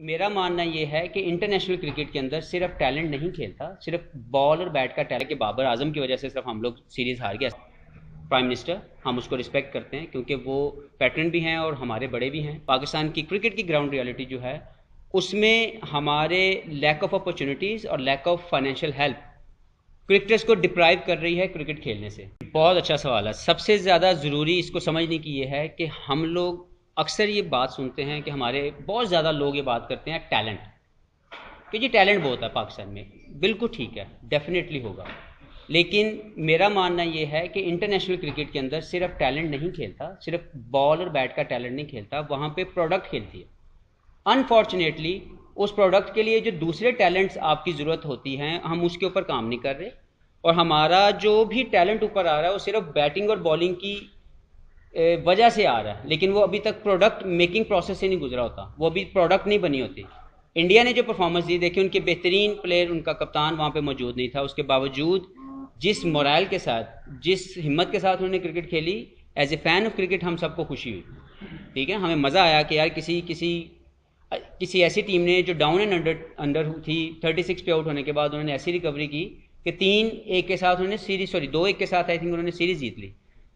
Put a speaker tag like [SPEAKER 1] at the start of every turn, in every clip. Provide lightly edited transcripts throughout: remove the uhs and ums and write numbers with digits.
[SPEAKER 1] मेरा मानना ये है कि इंटरनेशनल क्रिकेट के अंदर सिर्फ टैलेंट नहीं खेलता, सिर्फ बॉल और बैट का टैलेंट। के बाबर आजम की वजह से सिर्फ हम लोग सीरीज़ हार गए। प्राइम मिनिस्टर, हम उसको रिस्पेक्ट करते हैं क्योंकि वो पैटर्न भी हैं और हमारे बड़े भी हैं। पाकिस्तान की क्रिकेट की ग्राउंड रियलिटी जो है उसमें हमारे लैक ऑफ अपॉर्चुनिटीज़ और lack of financial help cricketers को डिप्राइव कर रही है क्रिकेट खेलने से। बहुत अच्छा सवाल है। सबसे ज़्यादा ज़रूरी इसको समझने की ये है कि हम लोग अक्सर ये बात सुनते हैं कि हमारे बहुत ज़्यादा लोग ये बात करते हैं टैलेंट, कि जी टैलेंट बहुत है पाकिस्तान में। बिल्कुल ठीक है, डेफिनेटली होगा, लेकिन मेरा मानना ये है कि इंटरनेशनल क्रिकेट के अंदर सिर्फ टैलेंट नहीं खेलता, सिर्फ बॉल और बैट का टैलेंट नहीं खेलता, वहाँ पे प्रोडक्ट खेलती है। अनफॉर्चुनेटली उस प्रोडक्ट के लिए जो दूसरे टैलेंट्स आपकी ज़रूरत होती हैं, हम उसके ऊपर काम नहीं कर रहे, और हमारा जो भी टैलेंट ऊपर आ रहा है वो सिर्फ बैटिंग और बॉलिंग की वजह से आ रहा है, लेकिन वो अभी तक प्रोडक्ट मेकिंग प्रोसेस से नहीं गुजरा होता, वो अभी प्रोडक्ट नहीं बनी होती। इंडिया ने जो परफॉर्मेंस दी, देखिए उनके बेहतरीन प्लेयर, उनका कप्तान वहाँ पे मौजूद नहीं था, उसके बावजूद जिस मोरल के साथ, जिस हिम्मत के साथ उन्होंने क्रिकेट खेली, as a fan of cricket हम सबको खुशी हुई। ठीक है, हमें मज़ा आया कि यार किसी ऐसी टीम ने जो डाउन एंड अंडर थी, 36 पे आउट होने के बाद उन्होंने ऐसी रिकवरी की कि 3-1 के साथ उन्होंने सीरीज, 2-1 के साथ आई थिंक उन्होंने सीरीज जीत ली।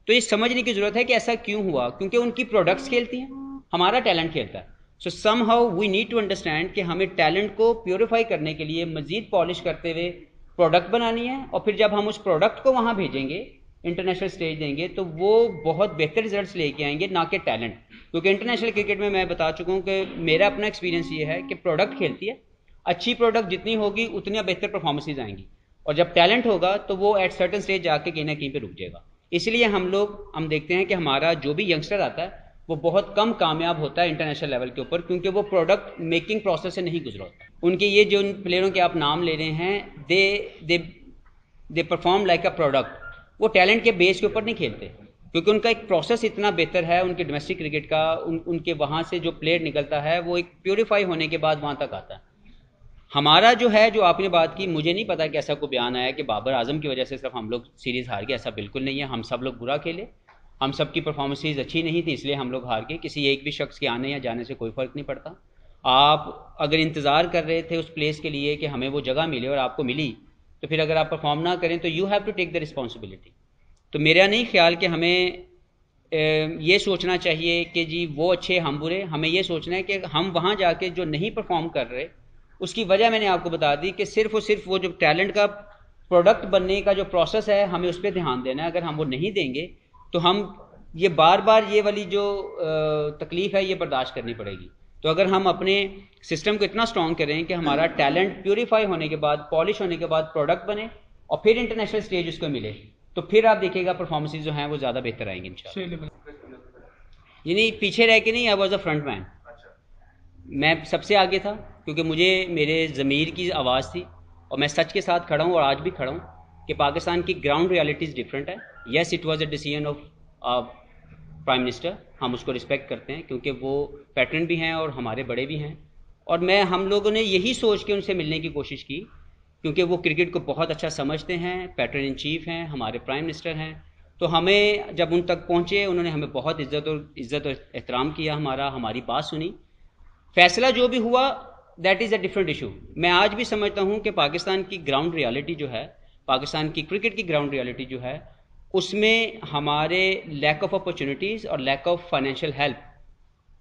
[SPEAKER 1] तो ये समझने की ज़रूरत है कि ऐसा क्यों हुआ, क्योंकि उनकी प्रोडक्ट्स खेलती हैं, हमारा टैलेंट खेलता है। So somehow we need to understand कि हमें टैलेंट को प्योरीफाई करने के लिए मज़ीद पॉलिश करते हुए प्रोडक्ट बनानी है, और फिर जब हम उस प्रोडक्ट को वहाँ भेजेंगे, इंटरनेशनल स्टेज देंगे, तो वो बहुत बेहतर रिजल्ट्स लेके आएंगे, ना कि टैलेंट। क्योंकि इंटरनेशनल क्रिकेट में मैं बता चुका हूँ कि मेरा अपना एक्सपीरियंस ये है कि प्रोडक्ट खेलती है, अच्छी प्रोडक्ट जितनी होगी उतनी बेहतर परफॉर्मेंसेज आएंगी, और जब टैलेंट होगा तो वो एट सर्टन स्टेज जाके कहीं ना कहीं पे रुक जाएगा। इसलिए हम देखते हैं कि हमारा जो भी यंगस्टर आता है वो बहुत कम कामयाब होता है इंटरनेशनल लेवल के ऊपर, क्योंकि वो प्रोडक्ट मेकिंग प्रोसेस से नहीं गुजरा होता। उनके ये जो प्लेयरों के आप नाम ले रहे हैं, they perform like a product, वो टैलेंट के बेस के ऊपर नहीं खेलते, क्योंकि उनका एक प्रोसेस इतना बेहतर है उनके डोमेस्टिक क्रिकेट का। उनके वहाँ से जो प्लेयर निकलता है वो एक प्योरीफाई होने के बाद वहाँ तक आता है। हमारा जो है, जो आपने बात की, मुझे नहीं पता कि ऐसा कोई बयान आया कि बाबर आजम की वजह से सिर्फ हम लोग सीरीज़ हार गए। ऐसा बिल्कुल नहीं है। हम सब लोग बुरा खेले, हम सब की परफॉर्मेंसेज अच्छी नहीं थी, इसलिए हम लोग हार गए। किसी एक भी शख्स के आने या जाने से कोई फ़र्क नहीं पड़ता। आप अगर इंतज़ार कर रहे थे उस प्लेस के लिए कि हमें वो जगह मिले और आपको मिली, तो फिर अगर आप परफॉर्म ना करें तो you have to take the responsibility. तो मेरा नहीं ख्याल कि हमें ये सोचना चाहिए कि जी वो अच्छे हम बुरे। हमें ये सोचना है कि हम वहाँ जाके जो नहीं परफॉर्म कर रहे, उसकी वजह मैंने आपको बता दी कि सिर्फ और सिर्फ वो जो टैलेंट का प्रोडक्ट बनने का जो प्रोसेस है, हमें उस पर ध्यान देना है। अगर हम वो नहीं देंगे तो हम ये बार बार ये वाली जो तकलीफ़ है ये बर्दाश्त करनी पड़ेगी। तो अगर हम अपने सिस्टम को इतना स्ट्रॉन्ग करें कि हमारा टैलेंट प्योरीफाई होने के बाद, पॉलिश होने के बाद प्रोडक्ट बने, और फिर इंटरनेशनल स्टेज उसको मिले, तो फिर आप देखिएगा परफॉर्मेंसेज जो हैं वो ज़्यादा बेहतर आएंगे इंशाल्लाह। यानी पीछे रह के नहीं, I was a front man. मैं सबसे आगे था क्योंकि मुझे मेरे ज़मीर की आवाज़ थी, और मैं सच के साथ खड़ा हूँ और आज भी खड़ा हूँ कि पाकिस्तान की ग्राउंड रियलिटीज़ डिफरेंट है। Yes, it was a decision of prime minister, हम उसको रिस्पेक्ट करते हैं क्योंकि वो पैटर्न भी हैं और हमारे बड़े भी हैं। और हम लोगों ने यही सोच के उनसे मिलने की कोशिश की, क्योंकि वो क्रिकेट को बहुत अच्छा समझते हैं, पैटर्न इन चीफ हैं, हमारे प्राइम मिनिस्टर हैं। तो हमें जब उन तक पहुँचे, उन्होंने हमें बहुत इज़्ज़त और एहतराम किया, हमारी बात सुनी। फैसला जो भी हुआ that is a different issue. मैं आज भी समझता हूँ कि पाकिस्तान की ग्राउंड रियलिटी जो है, पाकिस्तान की क्रिकेट की ग्राउंड रियलिटी जो है, उसमें हमारे लैक ऑफ अपॉर्चुनिटीज़ और lack of financial help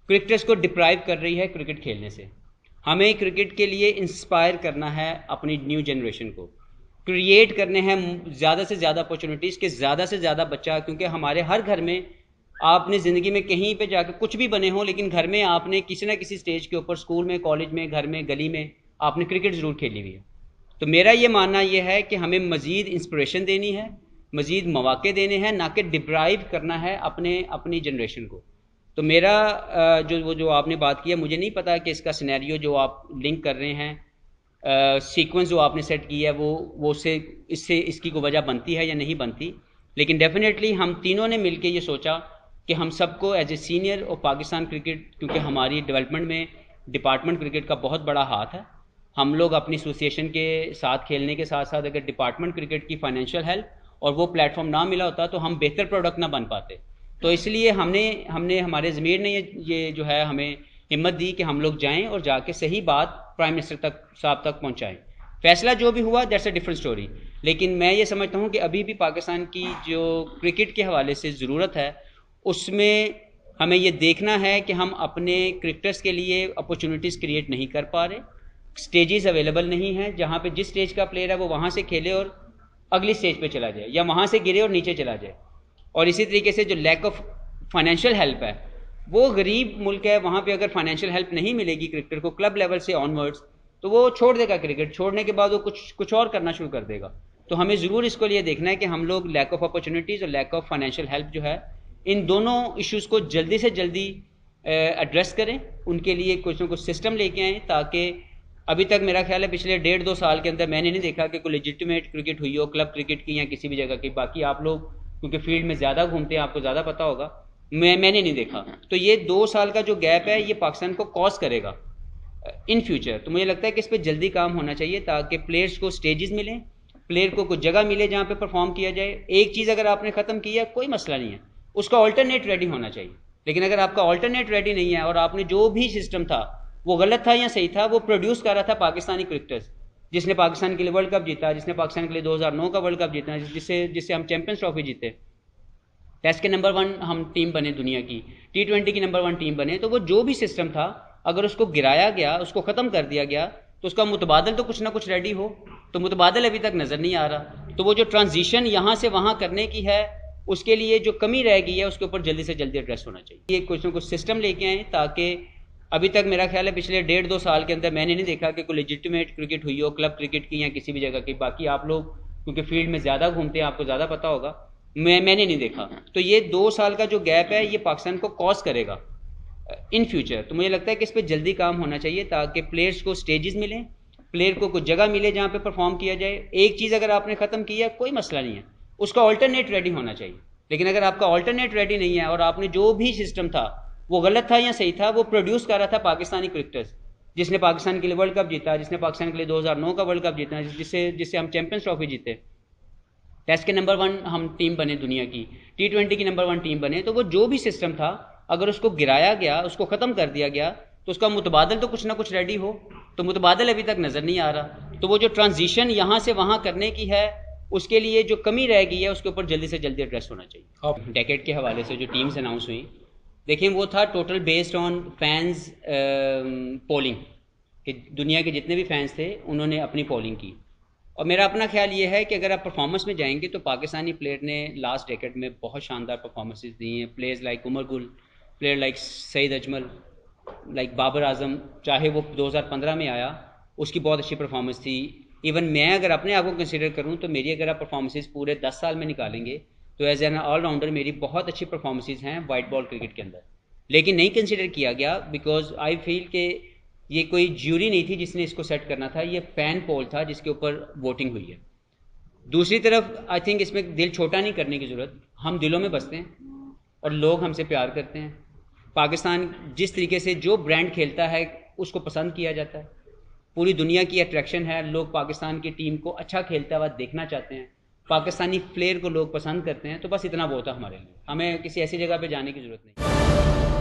[SPEAKER 1] cricketers को डिप्राइव कर रही है क्रिकेट खेलने से। हमें क्रिकेट के लिए इंस्पायर करना है अपनी न्यू जनरेशन को, क्रिएट करने हैं ज़्यादा से ज़्यादा अपॉर्चुनिटीज़ के ज़्यादा से ज़्यादा बच्चा, क्योंकि हमारे हर घर में, आपने ज़िंदगी में कहीं पे जाकर कुछ भी बने हों, लेकिन घर में आपने किसी ना किसी स्टेज के ऊपर, स्कूल में, कॉलेज में, घर में, गली में, आपने क्रिकेट ज़रूर खेली हुई है। तो मेरा ये मानना ये है कि हमें मज़ीद इंस्पिरेशन देनी है, मज़ीद मौके देने हैं, ना कि डिप्राइव करना है अपनी जनरेशन को। तो मेरा जो आपने बात की है, मुझे नहीं पता कि इसका सिनेरियो जो आप लिंक कर रहे हैं, सीक्वेंस जो आपने सेट की है, वो इससे इसकी कोई वजह बनती है या नहीं बनती। लेकिन डेफिनेटली हम तीनों ने मिलकर ये सोचा कि हम सबको एज ए सीनियर और पाकिस्तान क्रिकेट, क्योंकि हमारी डेवलपमेंट में डिपार्टमेंट क्रिकेट का बहुत बड़ा हाथ है, हम लोग अपनी एसोसिएशन के साथ खेलने के साथ साथ अगर डिपार्टमेंट क्रिकेट की फाइनेंशियल हेल्प और वो प्लेटफॉर्म ना मिला होता तो हम बेहतर प्रोडक्ट ना बन पाते। तो इसलिए हमने हमारे ज़मीर ने ये जो है हमें हिम्मत दी कि हम लोग जाएं और जाके सही बात प्राइम मिनिस्टर तक साहब तक पहुंचाएं। फैसला जो भी हुआ दैट्स अ डिफरेंट स्टोरी, लेकिन मैं ये समझता हूं कि अभी भी पाकिस्तान की जो क्रिकेट के हवाले से ज़रूरत है उसमें हमें ये देखना है कि हम अपने क्रिकेटर्स के लिए अपॉर्चुनिटीज़ क्रिएट नहीं कर पा रहे, स्टेजेस अवेलेबल नहीं हैं जहाँ पे जिस स्टेज का प्लेयर है वो वहाँ से खेले और अगली स्टेज पे चला जाए, या वहाँ से गिरे और नीचे चला जाए। और इसी तरीके से जो लैक ऑफ फाइनेंशियल हेल्प है, वो गरीब मुल्क है, वहाँ पे अगर फाइनेंशियल हेल्प नहीं मिलेगी क्रिकेटर को क्लब लेवल से ऑनवर्ड्स, तो वो छोड़ देगा क्रिकेट, छोड़ने के बाद वो कुछ और करना शुरू कर देगा। तो हमें ज़रूर इसको लिए देखना है कि हम लोग लैक ऑफ अपॉर्चुनिटीज़ और लैक ऑफ फाइनेंशियल हेल्प जो है, इन दोनों इश्यूज़ को जल्दी से जल्दी एड्रेस करें, उनके लिए कुछ ना कुछ सिस्टम लेके आएँ, ताकि अभी तक मेरा ख्याल है पिछले 1.5-2 साल के अंदर मैंने नहीं देखा कि कोई लेजिटिमेट क्रिकेट हुई हो, क्लब क्रिकेट की या किसी भी जगह की। बाकी आप लोग क्योंकि फील्ड में ज़्यादा घूमते हैं, आपको ज़्यादा पता होगा, मैंने नहीं देखा। तो ये 2 साल का जो गैप है ये पाकिस्तान को कॉज करेगा इन फ्यूचर। तो मुझे लगता है कि इस पर जल्दी काम होना चाहिए ताकि प्लेयर्स को स्टेजेस मिलें, प्लेयर को कुछ जगह मिले जहाँ पे परफॉर्म किया जाए। एक चीज़ अगर आपने ख़त्म किया कोई मसला नहीं है, उसका ऑल्टरनेट रेडी होना चाहिए। लेकिन अगर आपका ऑल्टरनेट रेडी नहीं है और आपने जो भी सिस्टम था वो गलत था या सही था, वो प्रोड्यूस कर रहा था पाकिस्तानी क्रिकेटर्स, जिसने पाकिस्तान के लिए वर्ल्ड कप जीता, जिसने पाकिस्तान के लिए 2009 का वर्ल्ड कप जीता, जिससे हम चैंपियंस ट्रॉफी जीते, टेस्ट के नंबर 1 हम टीम बने दुनिया की, T20 की नंबर 1 टीम बने। तो वो जो भी सिस्टम था अगर उसको गिराया गया, उसको ख़त्म कर दिया गया, तो उसका मुतबादल तो कुछ ना कुछ रेडी हो। तो मुतबादल अभी तक नज़र नहीं आ रहा। तो वो जो ट्रांजिशन यहाँ से वहाँ करने की है, उसके लिए जो कमी रह गई है उसके ऊपर जल्दी से जल्दी एड्रेस होना चाहिए। ये कुछ ना कुछ सिस्टम लेके आएँ, ताकि अभी तक मेरा ख्याल है पिछले 1.5-2 साल के अंदर मैंने नहीं देखा कि कोई लेजिटिमेट क्रिकेट हुई हो, क्लब क्रिकेट की या किसी भी जगह की। बाकी आप लोग क्योंकि फील्ड में ज़्यादा घूमते हैं, आपको ज़्यादा पता होगा, मैंने नहीं देखा। तो ये 2 साल का जो गैप है ये पाकिस्तान को कॉज करेगा इन फ्यूचर। तो मुझे लगता है कि इस पर जल्दी काम होना चाहिए ताकि प्लेयर्स को स्टेजेस मिलें, प्लेयर को कुछ जगह मिले जहाँ पे परफॉर्म किया जाए। एक चीज़ अगर आपने ख़त्म किया कोई मसला नहीं है, उसका ऑल्टरनेट रेडी होना चाहिए। लेकिन अगर आपका ऑल्टरनेट रेडी नहीं है और आपने जो भी सिस्टम था वो गलत था या सही था, वो प्रोड्यूस कर रहा था पाकिस्तानी क्रिकेटर्स, जिसने पाकिस्तान के लिए वर्ल्ड कप जीता, जिसने पाकिस्तान के लिए 2009 का वर्ल्ड कप जीता, जिससे हम चैंपियंस ट्रॉफी जीते, टेस्ट के नंबर 1 हम टीम बने दुनिया की, T20 की नंबर 1 टीम बने। तो वो जो भी सिस्टम था अगर उसको गिराया गया, उसको ख़त्म कर दिया गया, तो उसका मुतबादल तो कुछ ना कुछ रेडी हो। तो मुतबादल अभी तक नज़र नहीं आ रहा। तो वो जो ट्रांजिशन यहाँ से वहाँ करने की है, उसके लिए जो कमी रह गई है उसके ऊपर जल्दी से जल्दी एड्रेस होना चाहिए। अब डेकेड के हवाले से जो टीम्स अनाउंस हुई, देखिए वो था total based on fans polling, कि दुनिया के जितने भी फैंस थे उन्होंने अपनी पोलिंग की। और मेरा अपना ख्याल ये है कि अगर आप परफॉर्मेंस में जाएंगे तो पाकिस्तानी प्लेयर ने लास्ट डेकेड में बहुत शानदार परफॉर्मेंसेस दी हैं। Players like Umar Gul, player like Saeed Ajmal, like Babar Azam, चाहे वो 2015 में आया, उसकी बहुत अच्छी परफॉर्मेंस थी। इवन मैं अगर अपने आप को कंसिडर करूँ तो मेरी अगर आप परफॉर्मेंसेस पूरे 10 साल में निकालेंगे तो एज एन ऑलराउंडर मेरी बहुत अच्छी परफॉर्मेंसेस हैं वाइट बॉल क्रिकेट के अंदर। लेकिन नहीं कंसिडर किया गया बिकॉज आई फील कि ये कोई ज्यूरी नहीं थी जिसने इसको सेट करना था, ये फैन पोल था जिसके ऊपर वोटिंग हुई है। दूसरी तरफ आई थिंक इसमें दिल छोटा नहीं करने की ज़रूरत, हम दिलों में बसते हैं और लोग हमसे प्यार करते हैं। पाकिस्तान जिस तरीके से जो ब्रांड खेलता है उसको पसंद किया जाता है, पूरी दुनिया की अट्रैक्शन है। लोग पाकिस्तान की टीम को अच्छा खेलता हुआ देखना चाहते हैं, पाकिस्तानी प्लेयर को लोग पसंद करते हैं। तो बस इतना बहुत है हमारे लिए, हमें किसी ऐसी जगह पे जाने की ज़रूरत नहीं।